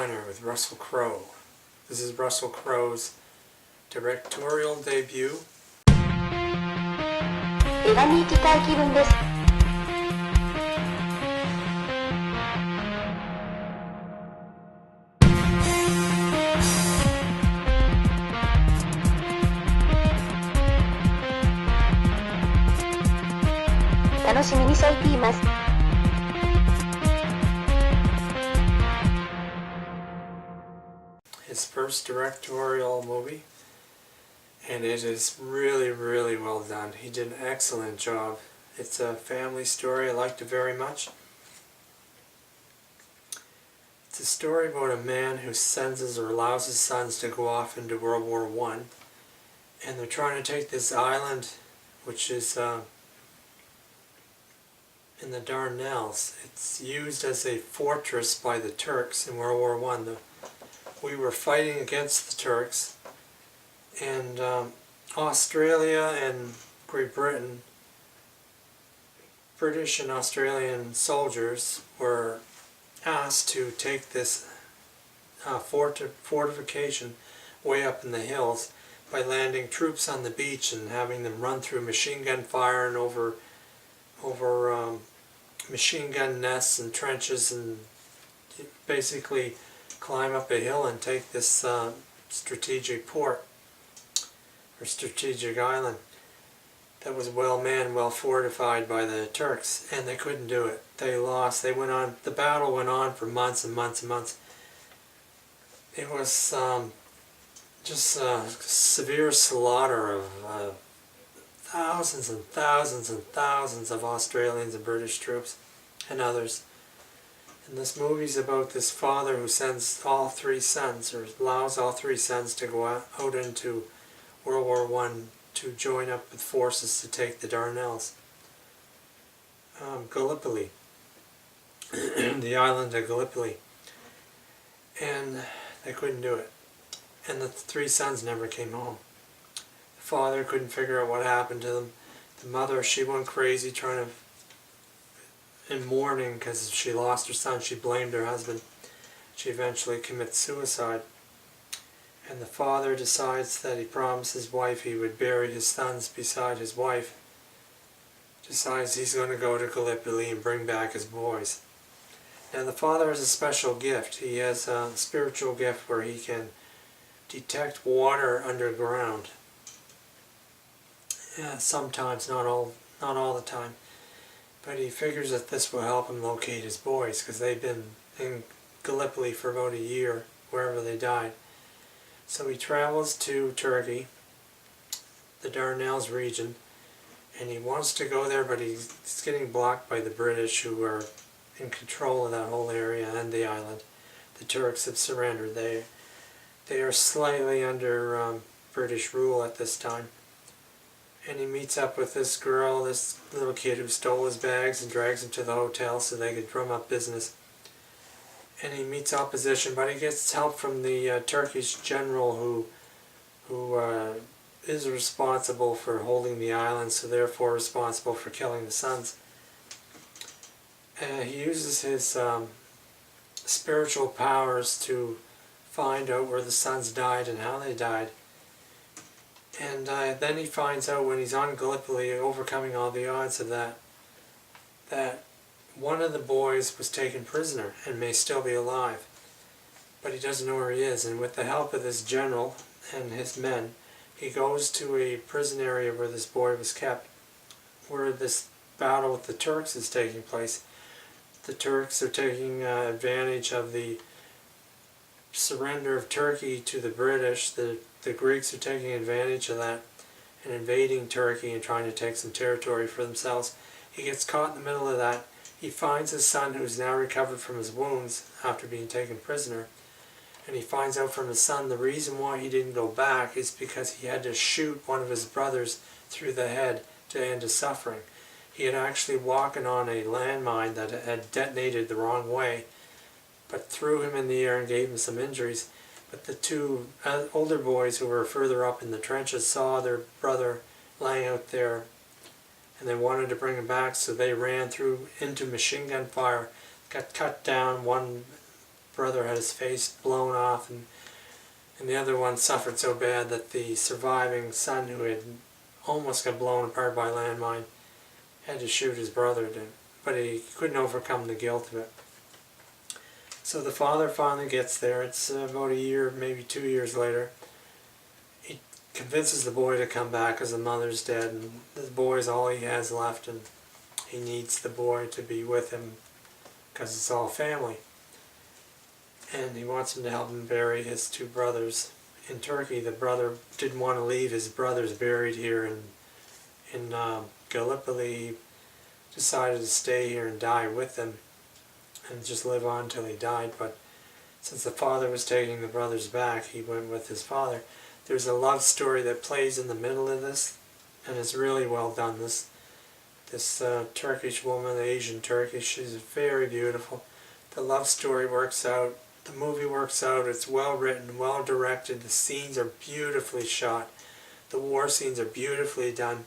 Diner with Russell Crowe. This is Russell Crowe's directorial debut. 映画に行きたい気分です。楽しみにしています。His first directorial movie, and it is really, really well done. He did an excellent job. It's a family story. I liked it very much. It's a story about a man who sends his or allows his sons to go off into World War I, and they're trying to take this island, which is in the Dardanelles. It's used as a fortress by the Turks in World War I. We were fighting against the Turks, and Australia and Great Britain, British and Australian soldiers were asked to take this fortification way up in the hills by landing troops on the beach and having them run through machine gun fire and over machine gun nests and trenches, and basically climb up a hill and take this strategic port or strategic island that was well manned, well fortified by the Turks, and they couldn't do it. They lost. The battle went on for months and months and months. It was just a severe slaughter of thousands and thousands and thousands of Australians and British troops and others. And this movie's about this father who sends all three sons, or allows all three sons to go out into World War I to join up with forces to take the Dardanelles. Gallipoli, the island of Gallipoli. And they couldn't do it. And the three sons never came home. The father couldn't figure out what happened to them. The mother, she went crazy trying to, in mourning because she lost her son. She blamed her husband. She eventually commits suicide. And the father decides that he promised his wife he would bury his sons beside his wife. Decides he's going to go to Gallipoli and bring back his boys. Now the father has a special gift. He has a spiritual gift where he can detect water underground. Yeah, sometimes, not all the time. But he figures that this will help him locate his boys, because they've been in Gallipoli for about a year, wherever they died. So he travels to Turkey, the Dardanelles region, and he wants to go there, but he's getting blocked by the British, who are in control of that whole area and the island. The Turks have surrendered. They are slightly under British rule at this time. And he meets up with this girl, this little kid who stole his bags, and drags him to the hotel so they could drum up business. And he meets opposition, but he gets help from the Turkish general who is responsible for holding the island, so therefore responsible for killing the sons. He uses his spiritual powers to find out where the sons died and how they died. And then he finds out when he's on Gallipoli, overcoming all the odds of that one of the boys was taken prisoner and may still be alive. But he doesn't know where he is, and with the help of this general and his men, he goes to a prison area where this boy was kept, where this battle with the Turks is taking place. The Turks are taking advantage of the surrender of Turkey to the British. The Greeks are taking advantage of that and invading Turkey and trying to take some territory for themselves. He gets caught in the middle of that. He finds his son, who's now recovered from his wounds after being taken prisoner. And he finds out from his son the reason why he didn't go back is because he had to shoot one of his brothers through the head to end his suffering. He had actually walked on a landmine that had detonated the wrong way, but threw him in the air and gave him some injuries. But the two older boys who were further up in the trenches saw their brother lying out there, and they wanted to bring him back, so they ran through into machine gun fire, got cut down. One brother had his face blown off, and the other one suffered so bad that the surviving son, who had almost got blown apart by a landmine, had to shoot his brother, but he couldn't overcome the guilt of it. So the father finally gets there. It's about a year, maybe 2 years later. He convinces the boy to come back because the mother's dead, and the boy's all he has left, and he needs the boy to be with him because it's all family. And he wants him to help him bury his two brothers in Turkey. The brother didn't want to leave his brothers buried here in Gallipoli. He decided to stay here and die with them and just live on till he died. But since the father was taking the brothers back, he went with his father. There's a love story that plays in the middle of this, and it's really well done. This Turkish woman, Asian Turkish, she's very beautiful. The love story works out. The movie works out. It's well written, well directed. The scenes are beautifully shot. The war scenes are beautifully done.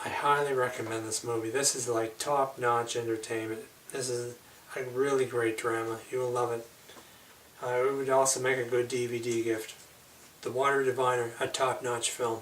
I highly recommend this movie. This is like top-notch entertainment. This is a really great drama. You will love it. It would also make a good DVD gift. The Water Diviner, a top-notch film.